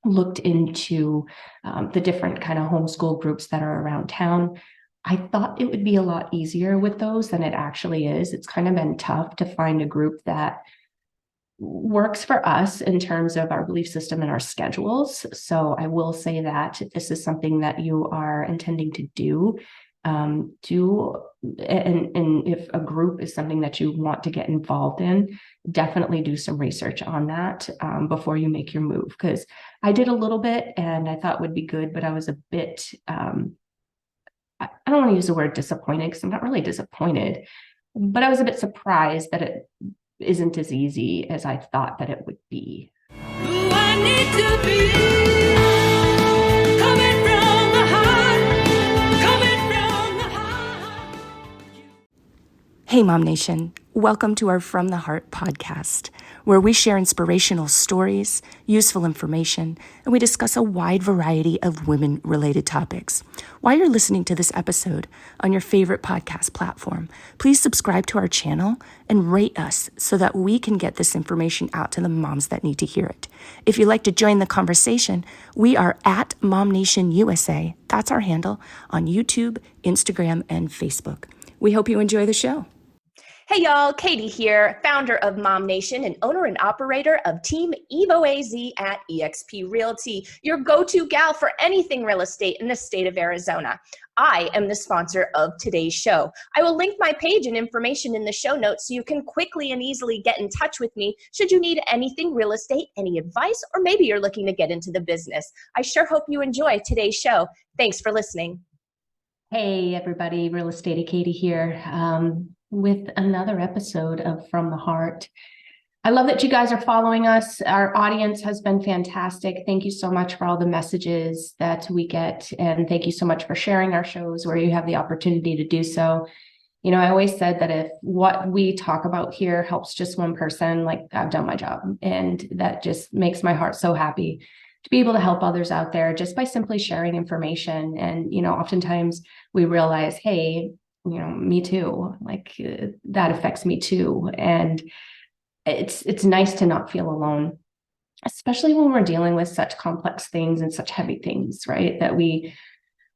looked into the different kind of homeschool groups that are around town. I thought it would be a lot easier with those than it actually is. It's kind of been tough to find a group that works for us in terms of our belief system and our schedules. So I will say that if this is something that you are intending to do, and if a group is something that you want to get involved in, definitely do some research on that before you make your move. Because I did a little bit and I thought would be good, but I was a bit, I don't want to use the word disappointed because I'm not really disappointed, but I was a bit surprised that it isn't as easy as I thought that it would be. Who I need to be, coming from the heart, coming from the heart. Hey, MOMnation. Welcome to our From the Heart podcast, where we share inspirational stories, useful information, and we discuss a wide variety of women-related topics. While you're listening to this episode on your favorite podcast platform, please subscribe to our channel and rate us so that we can get this information out to the moms that need to hear it. If you'd like to join the conversation, we are at MOMnation USA. That's our handle on YouTube, Instagram, and Facebook. We hope you enjoy the show. Hey y'all, Katie here, founder of MOMnation and owner and operator of Team EvoAZ at eXp Realty, your go-to gal for anything real estate in the state of Arizona. I am the sponsor of today's show. I will link my page and information in the show notes so you can quickly and easily get in touch with me should you need anything real estate, any advice, or maybe you're looking to get into the business. I sure hope you enjoy today's show. Thanks for listening. Hey everybody, Real Estate Katie here. With another episode of From the Heart. I love that you guys are following us. Our audience has been fantastic. Thank you so much for all the messages that we get. And thank you so much for sharing our shows where you have the opportunity to do so. You know, I always said that if what we talk about here helps just one person, like I've done my job. And that just makes my heart so happy to be able to help others out there just by simply sharing information. And, you know, oftentimes we realize, hey, you know, me too, like that affects me too. And it's nice to not feel alone, especially when we're dealing with such complex things and such heavy things, right? That we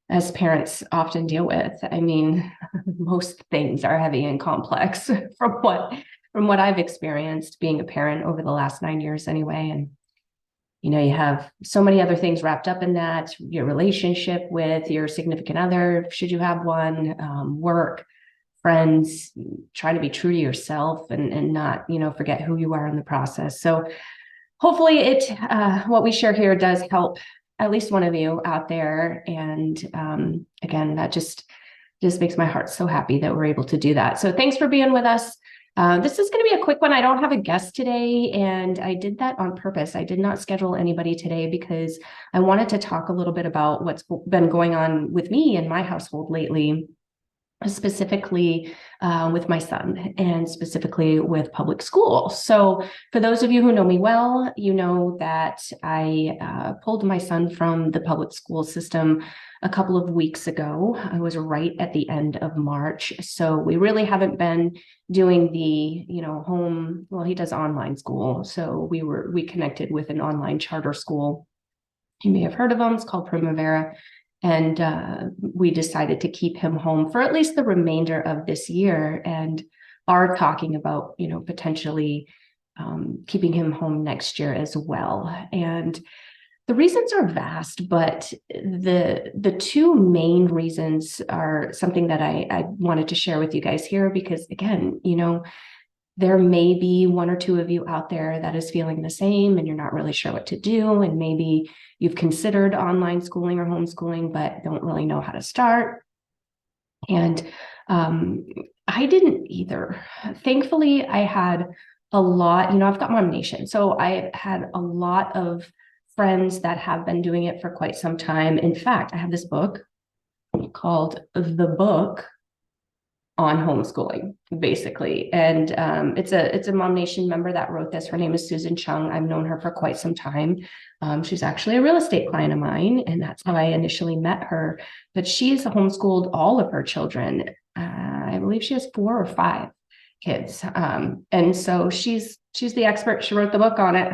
as parents often deal with. I mean, most things are heavy and complex from what I've experienced being a parent over the last 9 years anyway. And you know, you have so many other things wrapped up in that, your relationship with your significant other, should you have one, work, friends, trying to be true to yourself and not, you know, forget who you are in the process. So hopefully what we share here does help at least one of you out there. And again, that just makes my heart so happy that we're able to do that. So thanks for being with us. This is going to be a quick one. I don't have a guest today, and I did that on purpose. I did not schedule anybody today because I wanted to talk a little bit about what's been going on with me and my household lately, specifically with my son and specifically with public school. So for those of you who know me well, you know that I pulled my son from the public school system a couple of weeks ago. I was right at the end of March. So we really haven't been doing the, you know, well, he does online school. So we connected with an online charter school. You may have heard of them. It's called Primavera. And we decided to keep him home for at least the remainder of this year and are talking about, you know, potentially keeping him home next year as well. And the reasons are vast, but the two main reasons are something that I wanted to share with you guys here, because again, you know, there may be one or two of you out there that is feeling the same and you're not really sure what to do. And maybe you've considered online schooling or homeschooling, but don't really know how to start. And I didn't either. Thankfully, I had a lot, you know, I've got MOMnation. So I had a lot of friends that have been doing it for quite some time. In fact, I have this book called The Book on Homeschooling, basically. And it's a MOMnation member that wrote this. Her name is Susan Chung. I've known her for quite some time. She's actually a real estate client of mine, and that's how I initially met her. But she's homeschooled all of her children. I believe she has 4 or 5 kids. And so she's the expert. She wrote the book on it.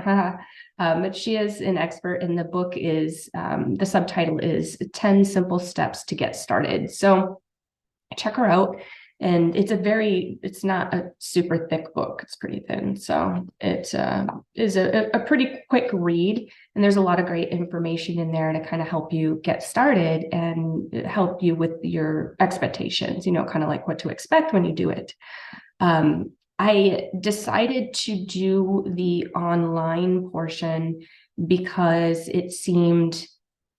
But she is an expert, and the book is the subtitle is 10 Simple Steps to Get Started. So check her out. And it's not a super thick book. It's pretty thin. So it is a pretty quick read. And there's a lot of great information in there to kind of help you get started and help you with your expectations, kind of like what to expect when you do it. I decided to do the online portion because it seemed,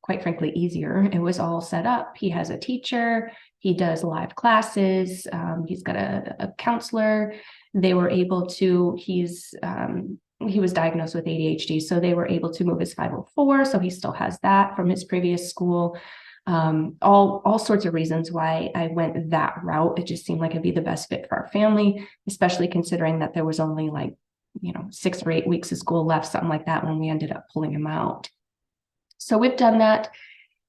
quite frankly, easier. It was all set up. He has a teacher. He does live classes. He's got a counselor. They were able to, he was diagnosed with ADHD, so they were able to move his 504. So he still has that from his previous school. All sorts of reasons why I went that route. It just seemed like it'd be the best fit for our family, especially considering that there was only 6 or 8 weeks of school left, something like that, when we ended up pulling him out. So we've done that.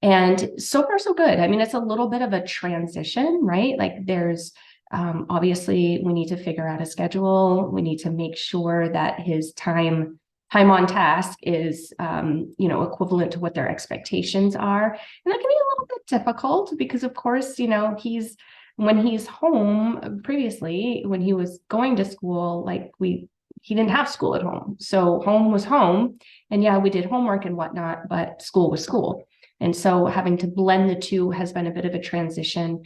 And so far, so good. I mean, it's a little bit of a transition, right? Like there's obviously we need to figure out a schedule. We need to make sure that his time on task is, equivalent to what their expectations are. And that can be a little bit difficult because, of course, when he's home previously, when he was going to school, he didn't have school at home. So home was home. And yeah, we did homework and whatnot, but school was school. And so having to blend the two has been a bit of a transition.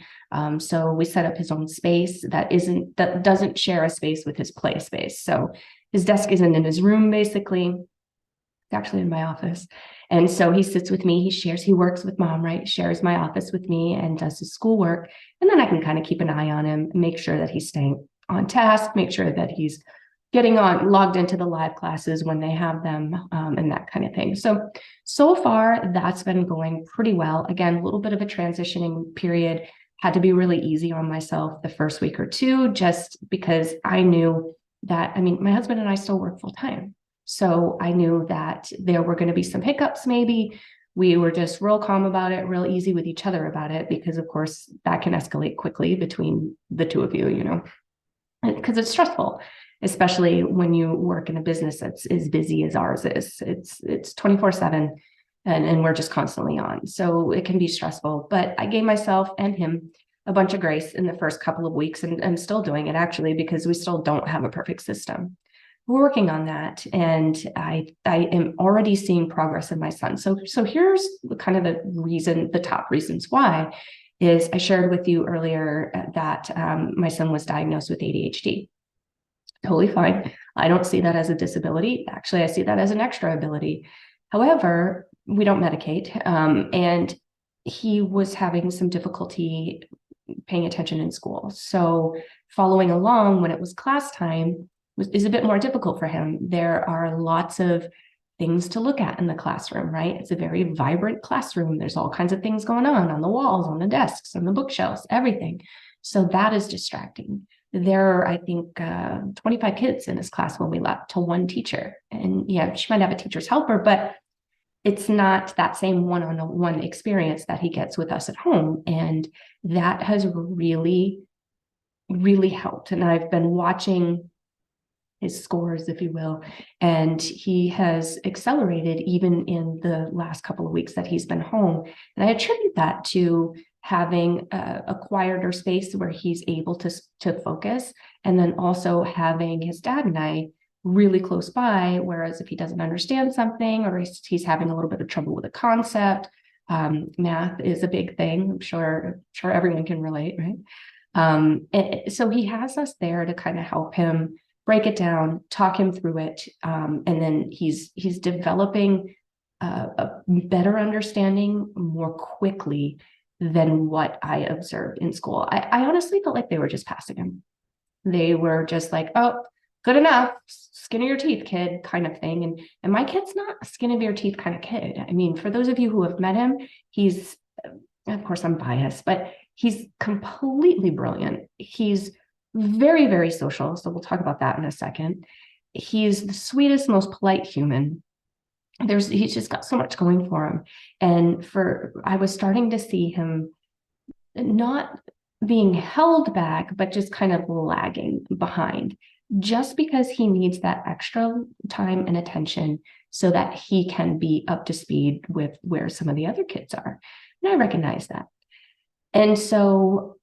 So we set up his own space that doesn't share a space with his play space. So his desk isn't in his room, basically. It's actually in my office. And so he sits with me. He works with mom, right? Shares my office with me and does his schoolwork. And then I can kind of keep an eye on him, make sure that he's staying on task, make sure that he's getting logged into the live classes when they have them, and that kind of thing. So far, that's been going pretty well. Again, a little bit of a transitioning period. Had to be really easy on myself the first week or two, just because I knew that, my husband and I still work full time. So I knew that there were going to be some hiccups, maybe. We were just real calm about it, real easy with each other about it, because of course that can escalate quickly between the two of you, because it's stressful, especially when you work in a business that's as busy as ours is. It's 24/7 and we're just constantly on. So it can be stressful, but I gave myself and him a bunch of grace in the first couple of weeks, and I'm still doing it actually, because we still don't have a perfect system. We're working on that. And I am already seeing progress in my son. So here's kind of the top reasons why is I shared with you earlier that my son was diagnosed with ADHD. Totally fine. I don't see that as a disability. Actually, I see that as an extra ability. However, we don't medicate. And he was having some difficulty paying attention in school. So following along when it was class time is a bit more difficult for him. There are lots of things to look at in the classroom, right? It's a very vibrant classroom. There's all kinds of things going on the walls, on the desks, on the bookshelves, everything. So that is distracting. There are, I think, 25 kids in his class when we left to one teacher. And yeah, she might have a teacher's helper, but it's not that same one-on-one experience that he gets with us at home. And that has really, really helped. And I've been watching his scores, if you will, and he has accelerated even in the last couple of weeks that he's been home. And I attribute that to having a quieter space where he's able to focus, and then also having his dad and I really close by. Whereas if he doesn't understand something, or he's having a little bit of trouble with a concept, math is a big thing. I'm sure everyone can relate, right? So he has us there to kind of help him break it down, talk him through it, and then he's developing a better understanding more quickly than what I observed in school. I honestly felt like they were just passing him. They were just like, oh, good enough, skin of your teeth, kid, kind of thing. And my kid's not a skin of your teeth kind of kid. I mean, for those of you who have met him, he's, of course I'm biased, but he's completely brilliant. He's very, very social. So we'll talk about that in a second. He's the sweetest, most polite human. He's just got so much going for him. And I was starting to see him not being held back, but just kind of lagging behind, just because he needs that extra time and attention so that he can be up to speed with where some of the other kids are. And I recognize that. And so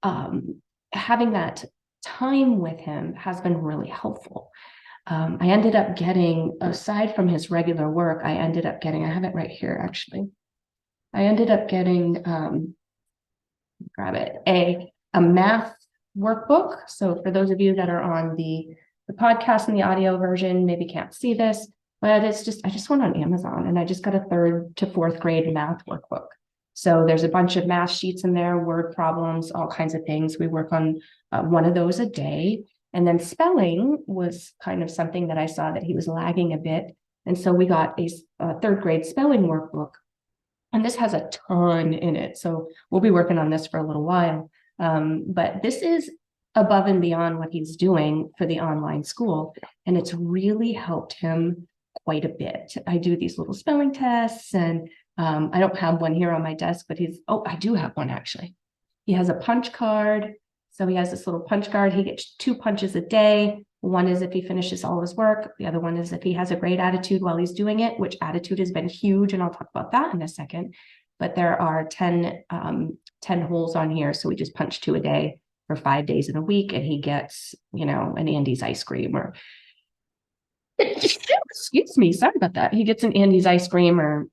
having that time with him has been really helpful. I ended up getting, aside from his regular work, I have it right here, actually. I ended up getting, grab it, a math workbook. So for those of you that are on the podcast and the audio version, maybe can't see this, but I just went on Amazon and I just got a 3rd to 4th grade math workbook. So there's a bunch of math sheets in there, word problems, all kinds of things. We work on one of those a day. And then spelling was kind of something that I saw that he was lagging a bit. And so we got a 3rd grade spelling workbook. And this has a ton in it. So we'll be working on this for a little while. But this is above and beyond what he's doing for the online school. And it's really helped him quite a bit. I do these little spelling tests, and I don't have one here on my desk, but I do have one actually. He has a punch card. So he has this little punch card. He gets 2 punches a day. One is if he finishes all his work. The other one is if he has a great attitude while he's doing it, which attitude has been huge. And I'll talk about that in a second. But there are 10 holes on here. So we just punch 2 a day for 5 days in a week. And he gets, an Andy's ice cream or excuse me, sorry about that. He gets an Andy's ice cream or,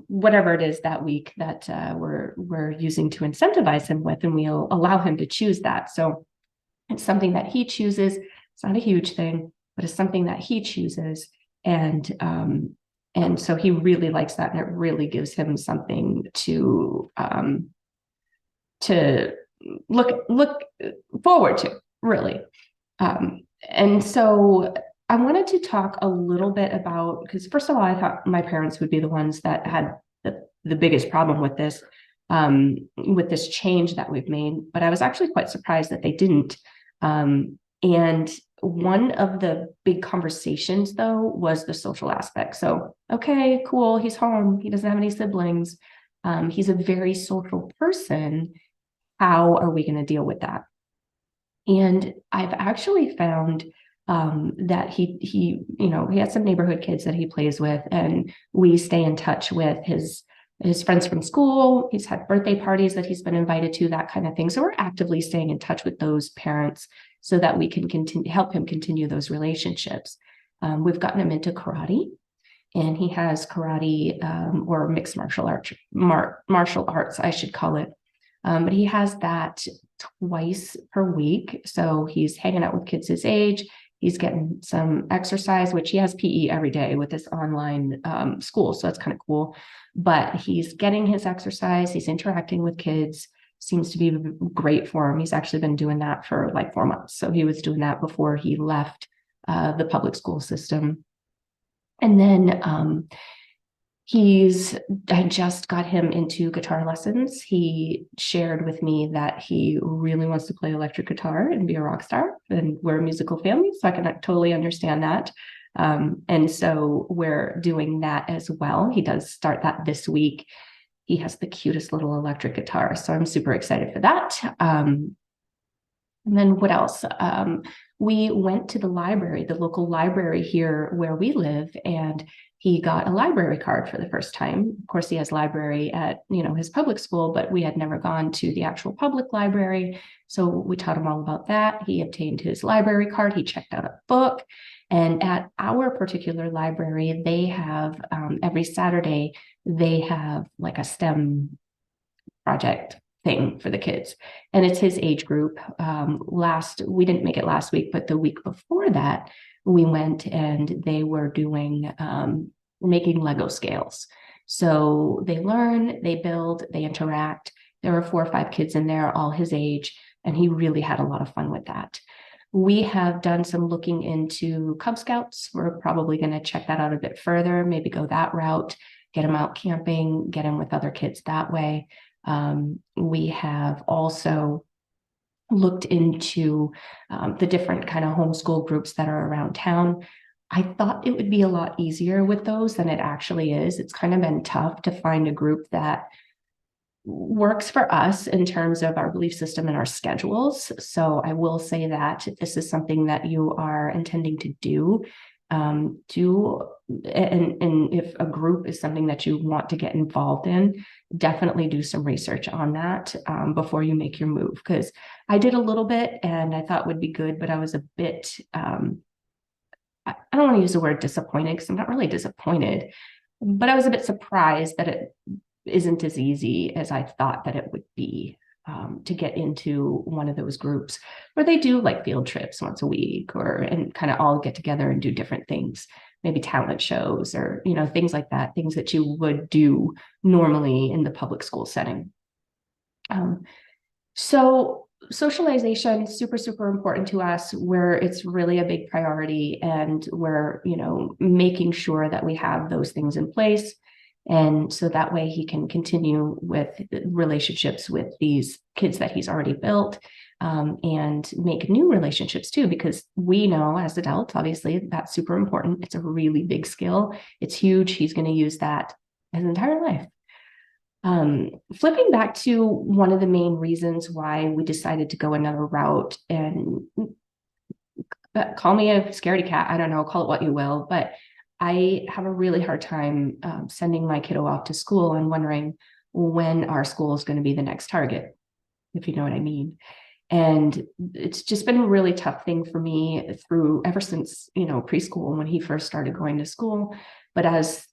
whatever it is that week that we're using to incentivize him with, and we'll allow him to choose that. So it's something that he chooses. It's not a huge thing, but it's something that he chooses. And so he really likes that. And it really gives him something to look forward to, really. And so I wanted to talk a little bit about, because first of all, I thought my parents would be the ones that had the biggest problem with this change that we've made, but I was actually quite surprised that they didn't. And one of the big conversations, though, was the social aspect. So, okay, cool, he's home, he doesn't have any siblings, he's a very social person. How are we going to deal with that? And I've actually found that he has some neighborhood kids that he plays with, and we stay in touch with his friends from school. He's had birthday parties that he's been invited to, that kind of thing. So we're actively staying in touch with those parents so that we can help him continue those relationships. We've gotten him into karate, and he has karate or mixed martial arts, I should call it. But he has that twice per week. So he's hanging out with kids his age. He's getting some exercise, which he has PE every day with this online school. So that's kind of cool. But he's getting his exercise. He's interacting with kids. Seems to be great for him. He's actually been doing that for like 4 months. So he was doing that before he left the public school system. And then I just got him into guitar lessons. He shared with me that he really wants to play electric guitar and be a rock star, and we're a musical family, so I can totally understand that. And so we're doing that as well. He does start that this week. He has the cutest little electric guitar, so I'm super excited for that. And then what else? We went to the library, the local library here where we live, and he got a library card for the first time. Of course, he has library at, his public school, but we had never gone to the actual public library. So we taught him all about that. He obtained his library card. He checked out a book. And at our particular library, they have every Saturday, they have like a STEM project thing for the kids. And it's his age group. We didn't make it last week, but the week before that, we went and they were doing making Lego scales. So they learn, they build, they interact. There were 4 or 5 kids in there, all his age, and he really had a lot of fun with that. We have done some looking into Cub Scouts. We're probably going to check that out a bit further, maybe go that route, get him out camping, get him with other kids that way. We have also looked into the different kind of homeschool groups that are around town. I thought it would be a lot easier with those than it actually is. It's kind of been tough to find a group that works for us in terms of our belief system and our schedules. So I will say that if this is something that you are intending to do, And if a group is something that you want to get involved in, definitely do some research on that before you make your move. Because I did a little bit and I thought would be good, but I was a bit, I don't want to use the word disappointed because I'm not really disappointed, but I was a bit surprised that it isn't as easy as I thought that it would be. To get into one of those groups where they do like field trips once a week and kind of all get together and do different things, maybe talent shows or, things like that, things that you would do normally in the public school setting. So socialization is super, super important to us, where it's really a big priority, and we're, making sure that we have those things in place. And so that way he can continue with relationships with these kids that he's already built, and make new relationships too, because we know as adults, obviously that's super important. It's a really big skill. It's huge. He's going to use that his entire life. Flipping back to one of the main reasons why we decided to go another route, and call me a scaredy cat, I don't know, call it what you will, but I have a really hard time sending my kiddo off to school and wondering when our school is going to be the next target, if you know what I mean. And it's just been a really tough thing for me ever since, preschool, when he first started going to school. But as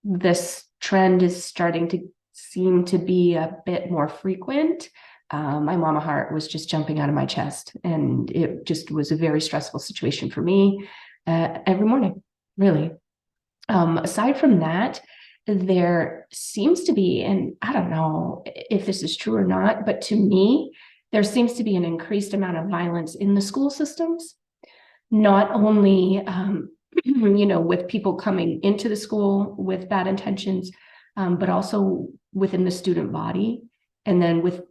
this trend is starting to seem to be a bit more frequent, my mama heart was just jumping out of my chest. And it just was a very stressful situation for me every morning, really. Aside from that, there seems to be, and I don't know if this is true or not, but to me, there seems to be an increased amount of violence in the school systems, not only, with people coming into the school with bad intentions, but also within the student body, and then with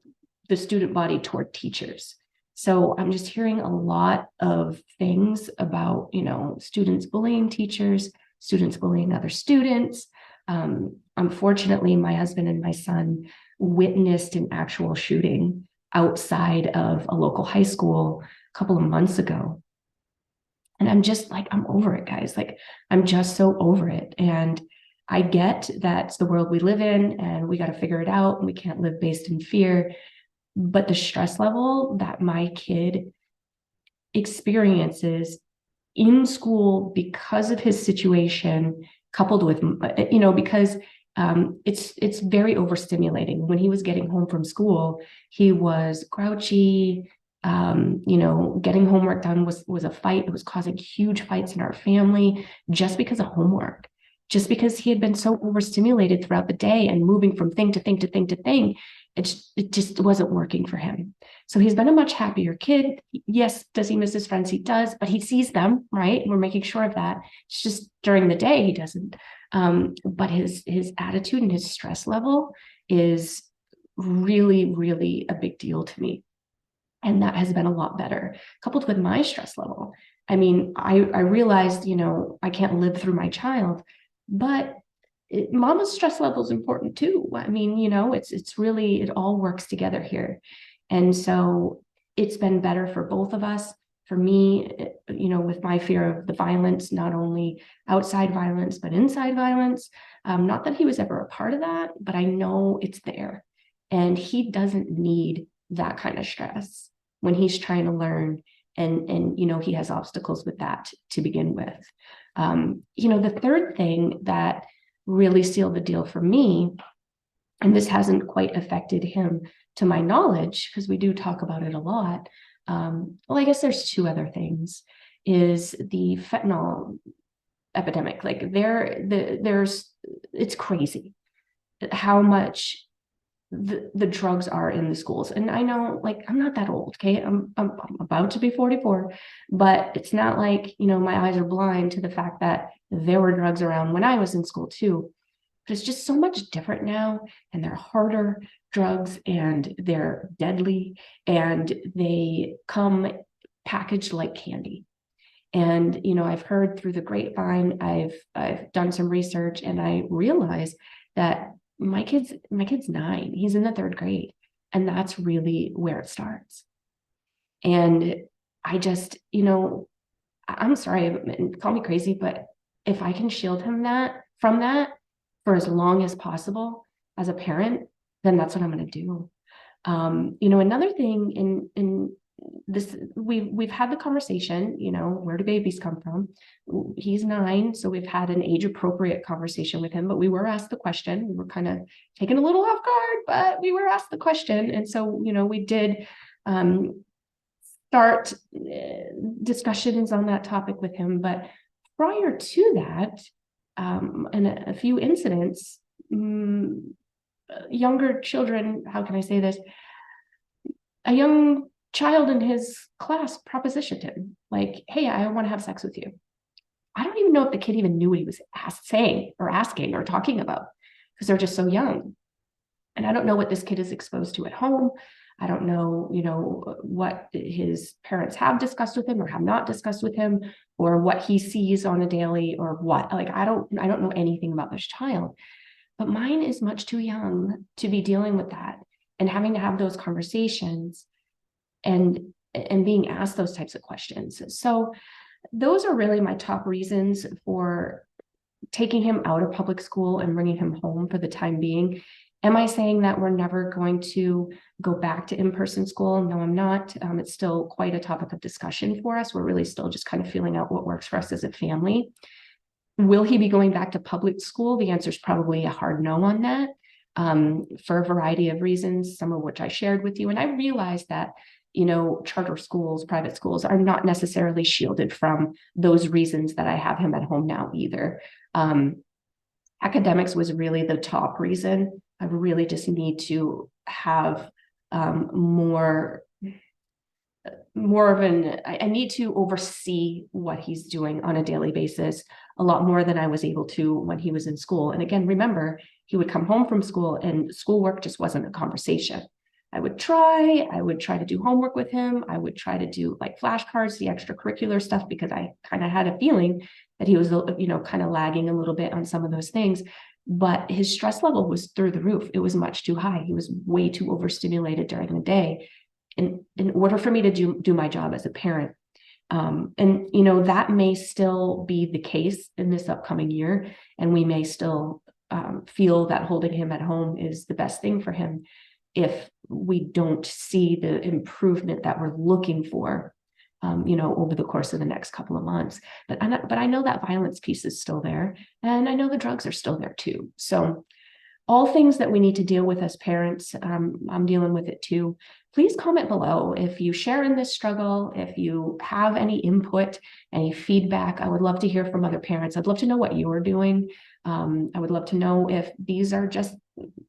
the student body toward teachers. So I'm just hearing a lot of things about, students bullying teachers, students bullying other students. Unfortunately, my husband and my son witnessed an actual shooting outside of a local high school a couple of months ago. And I'm just like, I'm over it, guys. Like, I'm just so over it. And I get that's the world we live in and we got to figure it out, and we can't live based in fear. But the stress level that my kid experiences in school because of his situation, coupled with, because it's very overstimulating. When he was getting home from school, he was grouchy. Getting homework done was a fight. It was causing huge fights in our family just because of homework, just because he had been so overstimulated throughout the day and moving from thing to thing to thing to thing. It just wasn't working for him. So he's been a much happier kid. Yes, does he miss his friends? He does, but he sees them, right? We're making sure of that. It's just during the day he doesn't. But his attitude and his stress level is really, really a big deal to me. And that has been a lot better, coupled with my stress level. I mean, I realized, I can't live through my child, but mama's stress level is important too. I mean, it's really, it all works together here. And so it's been better for both of us. For me, with my fear of the violence, not only outside violence, but inside violence. Not that he was ever a part of that, but I know it's there. And he doesn't need that kind of stress when he's trying to learn. And he has obstacles with that to begin with. The third thing that really sealed the deal for me, and this hasn't quite affected him to my knowledge, because we do talk about it a lot. Well, I guess there's two other things, is the fentanyl epidemic. Like it's crazy how much the drugs are in the schools. And I know, like, I'm not that old, okay? I'm about to be 44, but it's not like, my eyes are blind to the fact that there were drugs around when I was in school too. But it's just so much different now, and they're harder drugs, and they're deadly, and they come packaged like candy. And, I've heard through the grapevine, I've done some research, and I realized that my kid's 9, he's in the 3rd grade, and that's really where it starts. And I just, I'm sorry, call me crazy, but if I can shield him from that for as long as possible as a parent, then that's what I'm going to do. Another thing in this, we've had the conversation, where do babies come from? He's 9, so we've had an age appropriate conversation with him, but we were asked the question. We were kind of taken a little off guard, but we were asked the question. And so, we did start discussions on that topic with him. But prior to that, and a few incidents, younger children, how can I say this? A young child in his class propositioned him, like, hey, I want to have sex with you. I don't even know if the kid even knew what he was saying or asking or talking about, because they're just so young. And I don't know what this kid is exposed to at home. I don't know, what his parents have discussed with him or have not discussed with him, or what he sees on a daily, or what. Like, I don't know anything about this child. But mine is much too young to be dealing with that and having to have those conversations and being asked those types of questions. So those are really my top reasons for taking him out of public school and bringing him home for the time being. Am I saying that we're never going to go back to in-person school? No, I'm not. It's still quite a topic of discussion for us. We're really still just kind of feeling out what works for us as a family. Will he be going back to public school? The answer is probably a hard no on that, for a variety of reasons, some of which I shared with you. And I realized that, charter schools, private schools are not necessarily shielded from those reasons that I have him at home now either. Academics was really the top reason. I really just need to have more of I need to oversee what he's doing on a daily basis a lot more than I was able to when he was in school. And again, remember, he would come home from school and schoolwork just wasn't a conversation. I would try to do homework with him. I would try to do like flashcards, the extracurricular stuff, because I kind of had a feeling that he was, kind of lagging a little bit on some of those things. But his stress level was through the roof. It was much too high. He was way too overstimulated during the day in order for me to do my job as a parent. That may still be the case in this upcoming year. And we may still feel that holding him at home is the best thing for him if we don't see the improvement that we're looking for, over the course of the next couple of months. But I know that violence piece is still there, and I know the drugs are still there too. So all things that we need to deal with as parents, I'm dealing with it too. Please comment below if you share in this struggle, if you have any input, any feedback. I would love to hear from other parents. I'd love to know what you're doing. I would love to know if these are just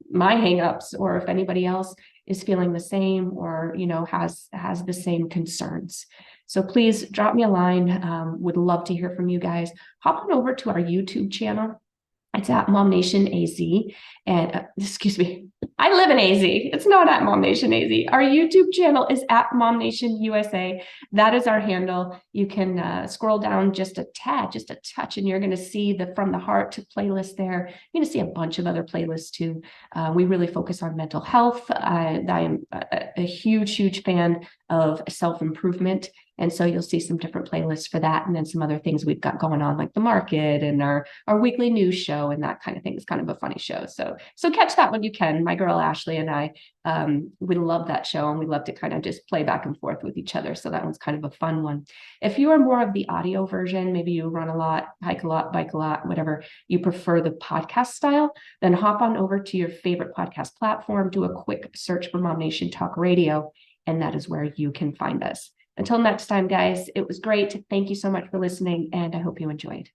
my hangups, or if anybody else is feeling the same, or has the same concerns. So please drop me a line. Would love to hear from you guys. Hop on over to our YouTube channel. It's at MOMnation AZ. And excuse me, I live in AZ. It's not at MOMnation AZ. Our YouTube channel is at MOMnation USA. That is our handle. You can scroll down just a touch, and you're going to see the From the Heart playlist there. You're going to see a bunch of other playlists too. We really focus on mental health. I am a huge fan of self-improvement. And so you'll see some different playlists for that, and then some other things we've got going on, like the market and our weekly news show and that kind of thing. It's kind of a funny show. So catch that when you can. My girl Ashley and I, we love that show, and we love to kind of just play back and forth with each other. So that one's kind of a fun one. If you are more of the audio version, maybe you run a lot, hike a lot, bike a lot, whatever, you prefer the podcast style, then hop on over to your favorite podcast platform, do a quick search for MOMnation Talk Radio, and that is where you can find us. Until next time, guys, it was great. Thank you so much for listening, and I hope you enjoyed.